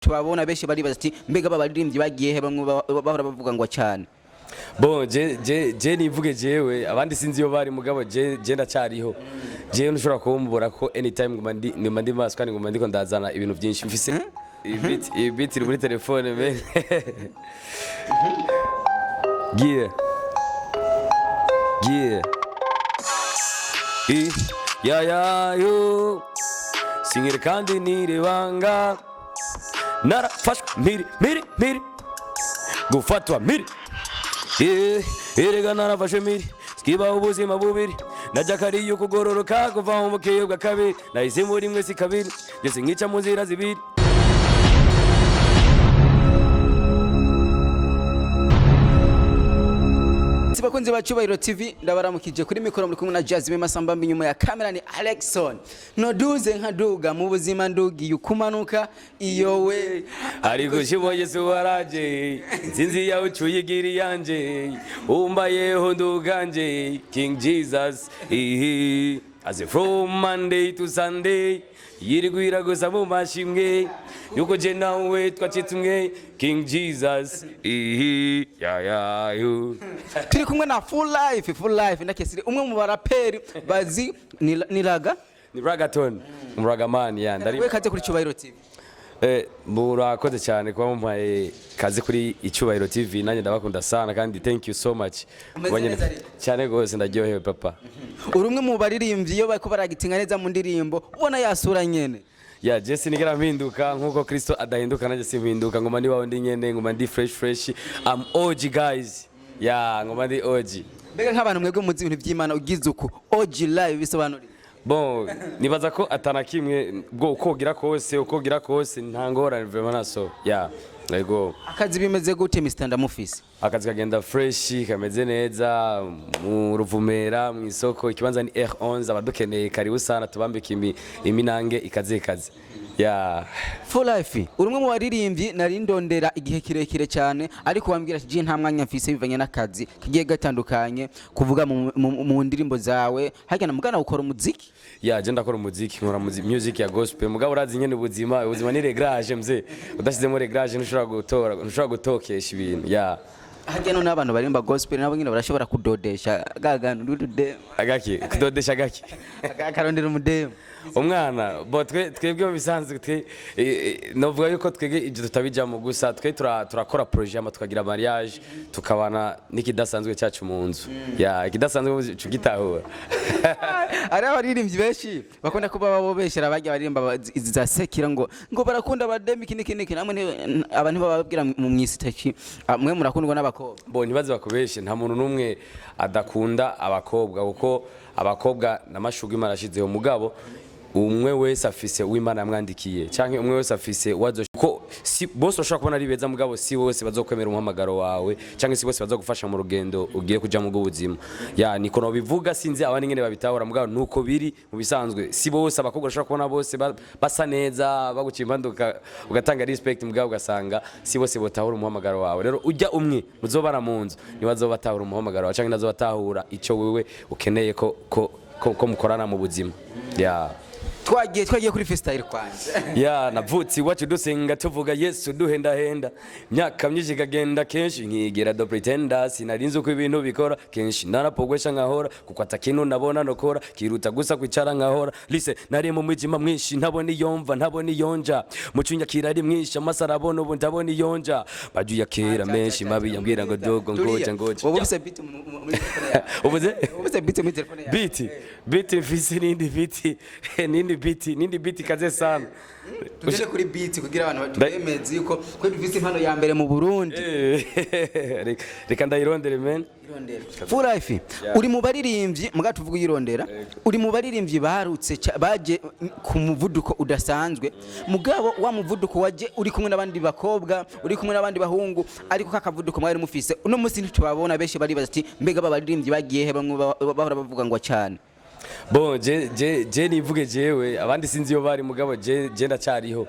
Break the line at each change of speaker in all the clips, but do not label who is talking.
tubabona benshi bari bati mbega babaririmbyi bagiye he bamwe bahora bavuga ngo cyane.
Bon je nivuge jewe abandi sinzi yo bari mugabo je ndacyariho. Je ntushobora kumbura ko anytime nguma ndi maso kandi nguma ndiko ndazana ibintu byinshi mfise. Ibiti iri muri telefone me. Yeah. Ya yo. Singire kandi nirebanga. Narafashwe miri. Gufatwa miri. Erega narafashe miri. Skiba ubuzima bubiri. Najakariyo kugororoka kuva mu bukeyo bwa kabiri. Nahise muri mwe si kabiri. Byose nkica mu nzira zibiri.
Bakunzi ba Cyubahiro TV ndabaramukije kuri mikoro muri kumwe na Jazz Masamba nyuma ya kamera ni Alexson noduze nkaduga mu buzima ndugi yukumanuka iyo we
ariko shiboye suwaraje nzinzi yawe ucuyigiri yanje umbayeho nduganje King Jesus as from Monday to Sunday yirigwira gusa mu mashimwe yuko je nawe twacitumwe King Jesus ya
turi kumwe na full life ndakesire umwe mu baraperi bazi ni
ragaton umuragamani ya
ndari kaze kuri Cyubahiro TV.
Murakoze cyane kuba mumpaye kaze kuri Icyubahiro TV nanjye ndabakunda sana kandi thank you so much cyane gose ndaryohewe papa.
Urumwe mu baririmbyi iyo bako baragitinga neza mu ndirimbo ubona yasura nyene
ya Jesse nigera mpinduka nkuko Kristo adahinduka nanjye simpinduka ngoma ndi wawe ndi nyene ngoma ndi fresh I'm OG guys ya ngoma ndi OG.
Mbega nk'abantu mwebwe muzi ibintu by'Imana ugize uko OG live bisobanura
bon nibaza ko atana kimwe bwo ukogira kose ntangora vraiment naso ya yego.
Akazi bimeze gute Mr. Ndamufisi?
Akazi kagenda fresh kameze neza mu Ruvumera mu isoko ikibanza ni R11 abadukeneye karibu sana tubambika iminange ikaze ya
full life. Urumwe mu baririmbyi nari ndondera igihe kirekire cyane ariko wambwira ati je nta mwanya mfise bivanye n'akazi kigiye gatandukanye kuvuga mu ndirimbo zawe hagana mugana ukora umuziki.
Ya je ndakora umuziki nkora music ya gospel mugabo urazi nyene ubuzima ni reglage mze udashizemo reglage ntushobora gutokesha ibintu ya
hageno n'abantu barimba gospel nabo nyine barashobora kudodesha gagano ndude
agaki kudodesha agaki
akarondera umudemo
umwana bo twebwe mu bisanzwe novuga yuko twege ibyo tutabijamo gusa turakora projet ama tukagira mariage tukabana nikidasanzwe cyacu mu nzu ya ikidasanzwe cugitahura.
Ari abaririmbyi benshi bakunda kuba babobeshera bajya barimba za sekira ngo barakunda abademi kiniki namwe abantu bababwira mu mwisitaki mwe murakundwa n'abakobwa.
Bo nibaze bakobeshe nta muntu numwe adakunda abakobwa kuko abakobwa namashugwe marashizeho mugabo umwe wese afise uw'Imana yamwandikiye canke umwe wese afise ko si bose bashaka kubona ari beza mugabo si bose bazokwemera umuhamagaro wawe canke si bose bazogufasha mu rugendo ugiye kuja mu bw'ubuzima ya niko no bivuga sinzi abandi ngene babitahura mugabo nuko biri mu bisanzwe si bose abakobwa bashaka kubona bose basa neza baguciye impanduka ugatanga respect mugabo ugasanga si bose botahura umuhamagaro wawe rero ujya umwe muzobara mu nzu nibazobatahura umuhamagaro wawe canke nazobatahura ico wewe ukeneye ko mukorana mu buzima ya
twagiye kuri freestyle kwanza
ya navutse iwacu dusenga tuvuga Yesu duhenda myaka myinshi kagenda kenshi nkigera do pretender sinarinze uko ibintu bikora kenshi narapogwesha nkahora kuko atakintu nabona nokora kiruta gusa kwicara nkahora lise nari mu mwijima mwinshi ntabona iyomva ntabona iyonja mucunya kirari mwinshi amasarabona ubu ndabona iyonja bajuya kera menshi mabi yambwira ngo dogo ngoja
ubuse beat ubuse beat mu telefone
yawe beat mfise nindi beat kaze sana
tugende kuri beat kugira abantu batemeze yuko kwe bifise impano ya mbere mu Burundi
reka ndayirondere men
full life uri mu baririmbyi muga tuvuga yirondera uri mu baririmbyi barutse baje ku muvuduko udasanzwe mugabo wa muvuduko waje uri kumwe n'abandi bakobwa uri kumwe n'abandi bahungu ariko kakavuduko mwari mufise uno musi ntitubabona benshi bari bazati mbega babaririmbyi bagiye he bamwe bahora bavuga ngo cyane.
Bon je nivuge jewe abandi sinzi yo bari mugabo je ndacyariho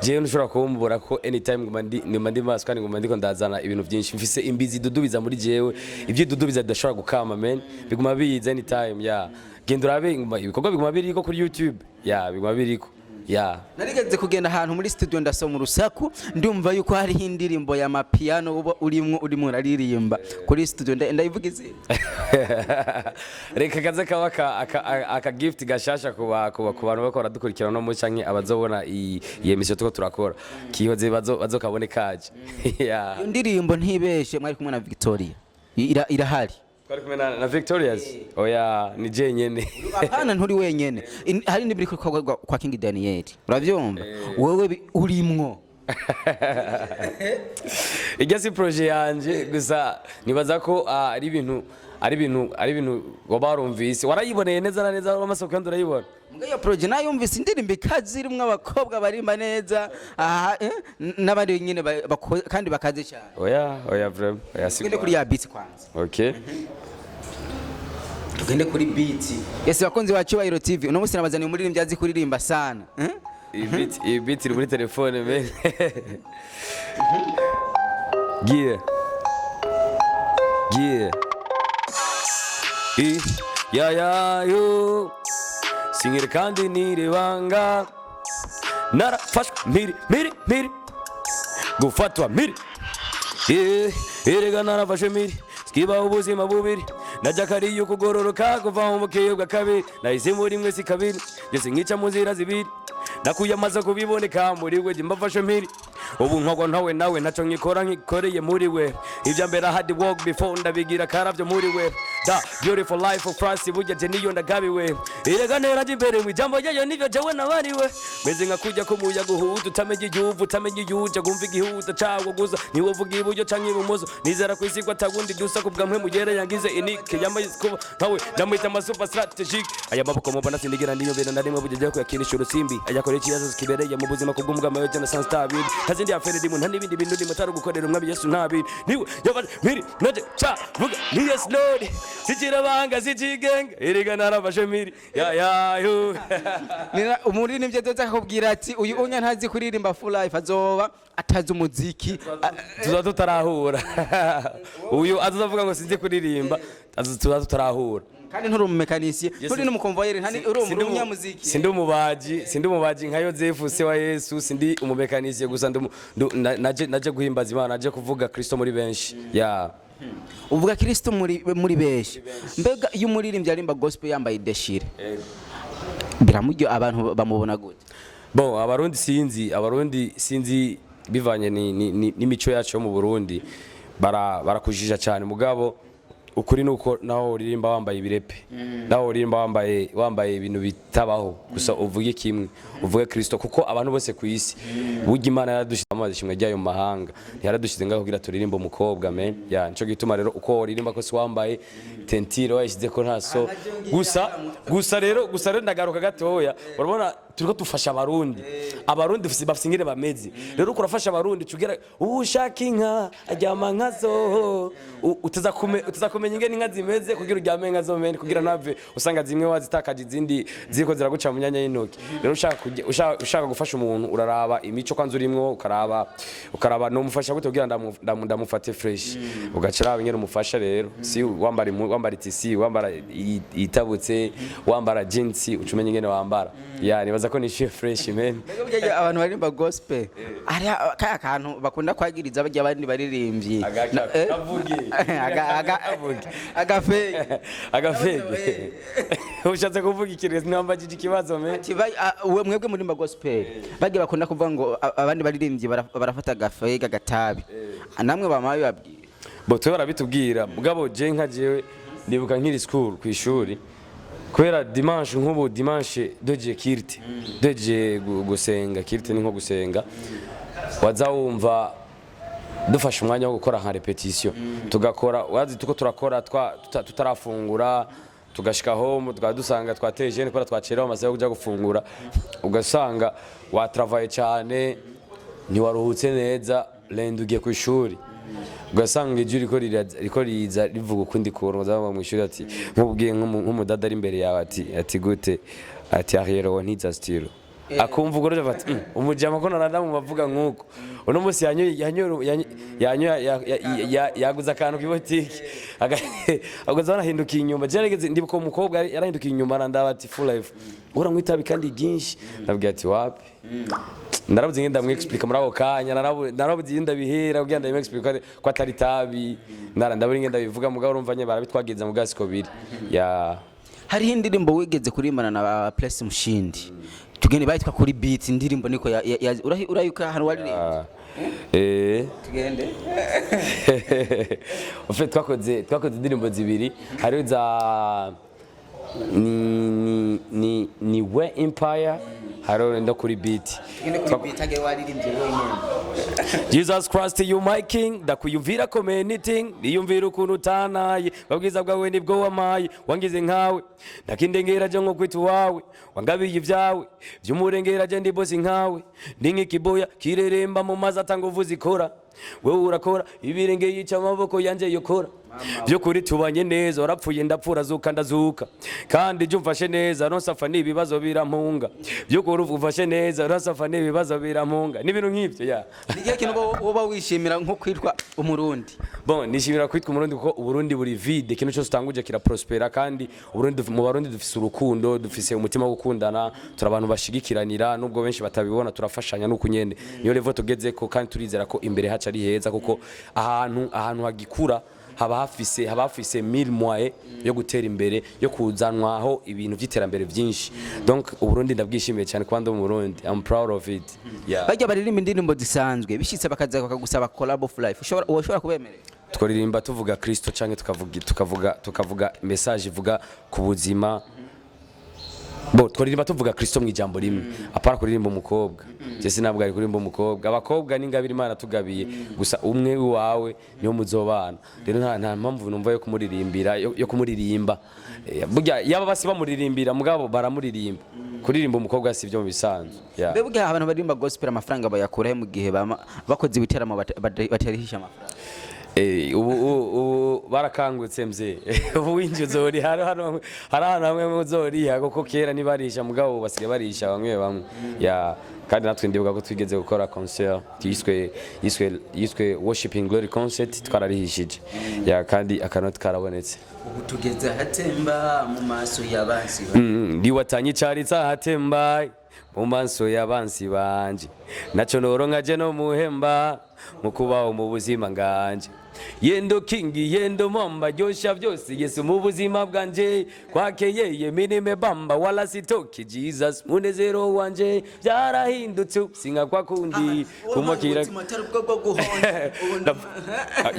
je ntushobora kumbura ko anytime nguma ndi maso kandi nguma ndiko ndazana ibintu byinshi mfise imbizi dudubiza muri jewe ibyo dudubiza dashobora gukama men biguma biza anytime ya gendura be ibikorwa biguma biriko kuri YouTube ya biguma biriko ya
narigeze kugenda ahantu muri studio ndasoma urusaku ndumva yuko hari indirimbo ya mapiano uba urimo uraririmba kuri studio ndayivuga izi
reka kaze kaba aka gift gashasha ku bantu bakora dukurikirana no mu canke abazobona iyi emission tuko turakora kihoze bazokabone kaje ya
indirimbo ntibeshe mwari kumwe na Victoria irahari
twari kumwe na Victoria's oya ni je nyene
apana nturi wenyene hari n'ibiri kwa King Daniel uravyumva wewe urimwo
igasi projet yanje gusa nibaza ko ari ibintu wabarumvise warayiboneye neza na neza amasoko kandi urayibona
mugayo projet nayumvise indirimbo ikazi irimwe abakobwa barimba neza n'abandi nyine kandi bakaze cyane
oya vraiment
tugende kuri ya beat kwanza
okay
tugende kuri beat yes bakunzi wa Cyubahiro TV uno musi nabazaniye umuririmbyi azi kuririmba sana
iyi beat iri muri telefone me yo singire kandi nirebanga narafashwe miri gufatwa miri erega narafashwe miri skiba ubuzima bubiri najakariye kugororoka kuva mu mukeyobwa kabiri nahise muri mwe si kabiri byose nkica mu nzira zibiri nakuyamaza kubiboneka muri we mbafashe miri ubu nkogwa ntawe nawe ntaco nkikora nkikoreye muri we ivya mbere hard work before ndabigira karavyo muri we da beautiful life of France burya je niyo ndagabiwe irega ntera jimbere mu jambo ryayo nivyo jewe nabariwe meze nka kujya ko muya guhuta utamenye igihuvu utamenye igihuja gumva igihuta cawo guza niwo vuga iburyo canke ibumoso nizera kwisigwa tagundi dusa kubwa mwe mugere yangize inike yamayiskuba ntawe ndamwita ama super strategic aya maboko mo bana sindigira ndiyo bena ndarimwe bujye ko yakinisha urusimbi ayakore ikibazo kibereye mu buzima kubw'umugama we cyane sanstabil hazindi afere dimu nta nibindi bintu ndimutara gukorera umwami Yesu ntabi niwe yabanje miri naje cha vuga ni yes lord sikira banga sikigenge erega narafashe miri yo
nira umuri nimvye doza kubwira ati uyu unya ntazi kuririmba full life azoba atazi umuziki
tuzadutarahura uyu azavuga ngo sinzi kuririmba tuzadutarahura
kandi nturi umumekanisiye nturi n'umukonvoyeri ntani uri umunyamuziki
sindi umubaji nka Yozefu se wa Yesu sindi umumekanisiye gusa naje guhimbaza Imana naje kuvuga Kristo muri benshi ya
uvuga Kristo muri benshi mbega iyo umuririmbyi arimba gospel yambaye deshire biramujyo abantu bamubona gute
bon abarundi sinzi bivanye n'imico yacu yo mu Burundi barakujija cyane mugabo ukuri nuko naho uririmba wambaye ibirepe naho uririmba wambaye ibintu bitabaho gusa uvuge kimwe uvuge Kristo kuko abantu bose ku isi burya Imana yaradushize amazi shimwe ryayo mu mahanga yaradushize ngaho kugira turirimba umukobwa men ya nico gituma rero uko uririmba ko si wambaye tentire wayishize ko ntaso gusa rero ndagaruka gatoya urabona turiko dufasha abarundi bafite ingire bameze rero kurafasha abarundi tugera ushaka inka ajyama nkazo utazakumenya ingene inka zimeze kugira uryame nka zo men kugira nave usanga zimwe wazitakaje izindi ziko ziraguca mu myanya y'intoki rero ushaka gufasha umuntu uraraba imico kwanza urimwo ukaraba no mufasha gute kugira ndamufate fresh ugacira ingene umufasha rero si wambara tisi wambara itabutse wambara jeans ucumenye ingene wambara ya nibaza ko ni fresh men
abantu barimba gospel ari kaya kantu bakunda kwagiriza bajya abandi baririmbyi agafege
ushatse kuvuga ikintu nambajije ikibazo me
mwebwe murimba gospel bajya bakunda kuvuga ngo abandi baririmbyi barafata agafege agatabi namwe bamaye babwira
bo twe barabitubwira mugabo je nka jewe ndibuka nkiri school ku ishuri kwera dimanche nk'ubu dimanche deje kirti deje gusenga kirti ni nko gusenga wazawumva dufashe umwanya wo gukora nka repetition tugakora wazi tuko turakora tutarafungura tugashika home tukadusanga twateje ne kora twacera amaze yo kuja gufungura ugasanga watravaye cyane ni waruhutse neza lendo ugiye ku ishuri ugasanga ijuri riko riza rivuga ukundi kuntu uzaba mu ishuri ati nkubwiye nk'umudada ari imbere yawe ati gute ati ariyo ntiza stilo akumva ugoroje bati umujama ko naranda mu bavuga nkuko uno munsi yaguza akantu kibotiki agaza banahindukiye inyuma gerageze ndibuko umukobwa yarahindukiye inyuma arandaba ati full life uranywa itabi kandi byinshi nabwiye ati wapi narabuze ngenda mwexplica muri ako kanya narabuze ngenda bihera ugenda mwexplica ko atari tabi ndaburi ngenda bivuga mugabo urumva nye barabitwageza mu gasiko biri ya
hari indirimbo wigeze kurimbana na Place Mushindi tugende bayitwa kuri beat indirimbo niko urayuka hano wari tugende
ufite twakoze indirimbo zibiri hari za ni we empire haro ndo kuri beat
age waririmbye wenyine
Jesus Christ you my king ndakuyumvira community niyumvira ukuntu utanaye babwiza bwawe nibwo wamaye wangize nkawe ndakindengera je nko kwitu wawe wangabiye ibyawe by'umurengera je ndi boss nkawe ndi nk'ikiboya kireremba mu mazi atanguvu zikora wewe urakora ibirenge yica amaboko yanje yokora byo kuri tubanye neza urapfuye ndapfura zuka ndazuka kandi je umfashe neza ronsafa nibibazo birampunga byo kuri ufashe neza ronsafa nibibazo birampunga n'ibintu nk'ibyo ya
nigiye kintu woba wishimira nko kwitwa umurundi
bon nishimira kwitwa umurundi kuko uburundi buri vide kintu cyose utanguje kira prospera kandi uburundi mu barundi dufise urukundo dufise umutima wo gukundana turabantu bashigikiranira nubwo benshi batabibona turafashanya no kunyene niyo level tugeze ko kandi turizera ko imbere haca ari heza kuko ahantu hagikura haba hafise 1000 mois yo gutera imbere yo kuzanwaho ibintu by'iterambere byinshi donc uburundi ndabwishimiye cyane kwanda mu Burundi I'm proud of it yeah
bajya baririmba indirimbo zisanzwe bishitse bakaza bakagusaba collab of life ushobora kubemerera
twaririmba tuvuga Kristo canke tukavuga message ivuga ku buzima bo twaririmba tuvuga Kristo mu ijambo rimwe apara kuririmba umukobwa je sinabwo ari kuririmba umukobwa abakobwa n'ingabire Imana tugabiye gusa umwe wawe niyo muzobana rero nta mpamvu numva yo kumuririmba burya yaba basi bamuririmbira mugabo baramuririmba kuririmba umukobwa si byo mu bisanzwe
bebwe abantu baririmba gospel amafaranga bayakurahe mu gihe bakoze ibiteramo batarihisha amafaranga
ubu barakangutse mze ubu winjuzori hari hamwe muzoriha kuko kera nibarisha mugabo basigaye barisha bamwe ya kandi natwe ndibuka ko twigeze gukora concert yiswe worshiping glory concert twararihishije ya kandi akanoti karabonetse
ubu tugeze hatemba mu maso y'abansi
ndiwatanye cyaritsa hatemba mu maso y'abansi banje naco noronka je no muhemba mukubaho mu buzima nganje yendo kingi yendo mamba josha byose Yesu mu buzima bwanje kwakeye minime bamba wala sitoki Jesus munezero wanje byarahindutse singa kwa kundi kumukira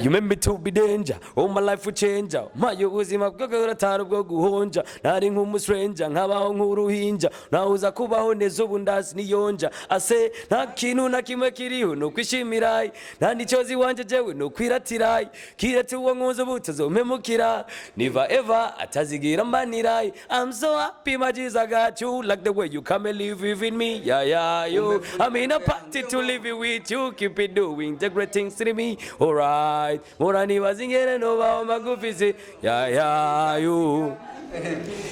you made me to be danger all my life will change my ubuzima bwo atari bwo guhonja nari nk'umustranger nkabaho nk'uruhinja nahuza kubaho neza ubu ndasi niyonja ase nta kintu na kimwe kiriho no kwishimira nta nicozi wanje jewe no kwiratira kiretse uwo nkuzo butazomemukira never ever atazigira mbanira I'm so happy my Jesus I got you like the way you come and live within me yeah yo I'm in a party to live with you keep it doing the great things to me alright morani bazingere no ba magufisi yeah yo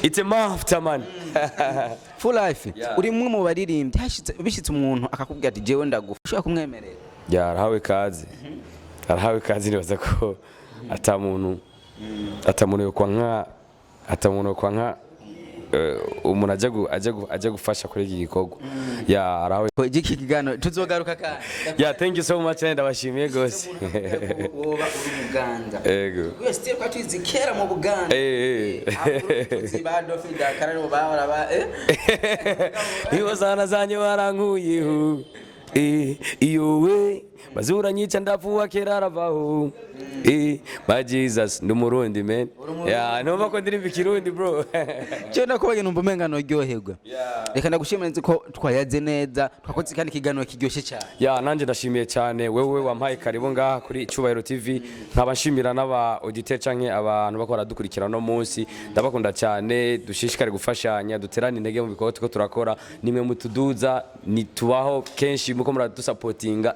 it's a mafta man
full life uri mwe mu baririmbyi bishitse umuntu akakubwira ati jewe ndagufasha kumwemerera
yarahawe kazi nibaza ko atamuntu yo kwa nka umuntu ajya gufasha kuri iki gikorwa ya arawe
iki kigano tuzogaruka kandi
thank you so much and abashimiye gose
woba uri muganga
yego
wese kwa twizikera mu Buganda zibado fida karano ba
niho zanye barankuyeho iyo we bazura nyica ndavuwa kera aravaho my Jesus ndumurundi man no ko ndirimba ikirundi bro
cyo nakubanye numva umenga no ryoherwa reka ndagushimira nzi ko twayaze neza twakoze kandi kiganiro kiryoshye cyane
nanje ndashimiye cyane wewe wampaye karibu ngaha kuri Cyubahiro TV nkabashimira n'aba auditeur canke abantu bakora dukurikira no munsi ndabakunda cyane dushishikare gufashanya duterane intege mu bikorwa tuko turakora nimwe mutuduza nitubaho kenshi muko muradusupportinga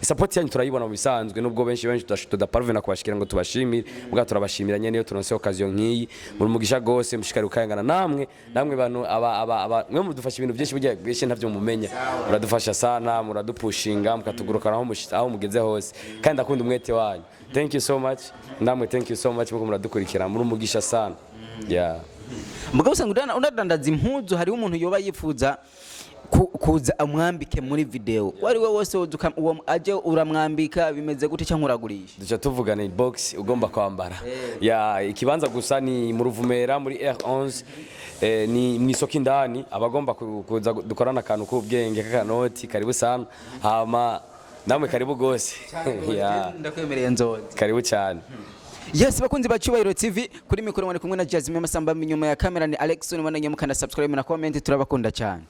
support yanyu turayibona mu bisanzwe nubwo benshi tudaparvena kubashikira ngo tubashimire ubwa turabashimira nyene iyo turonse occasion nk'iyi muri mugisha gose mushikari ukayangana namwe bantu mwe mudufasha ibintu byinshi burya byinshi ntavyo mumenya muradufasha sana muradupushinga mukatugurukana aho mugeze hose kandi ndakunda umwete wanyu thank you so much namwe thank you so much muko muradukurikira muri mugisha sana yeah
mugabo usanga unadandaza impuzu hari umuntu yoba yifuza kuza amwambike muri video wari we wose uwo aje uramwambika bimeze gute cyangwa uragurisha
duca tuvugana box ugomba kwambara ya ikibanza gusa ni mu Ruvumera muri R11 ni mwisoko indani abagomba kuza dukorana akantu k'ubwenge k'akanoti karibu sana hama namwe karibu gose ya
ndakwemereye nzoza
karibu cyane.
Yes bakunzi ba Cyubahiro TV kuri mikoro mwari kumwe na Jasmine Masamba, inyuma ya kamera ni Alex, nibona nyamukana subscribe na comment, turabakunda cyane.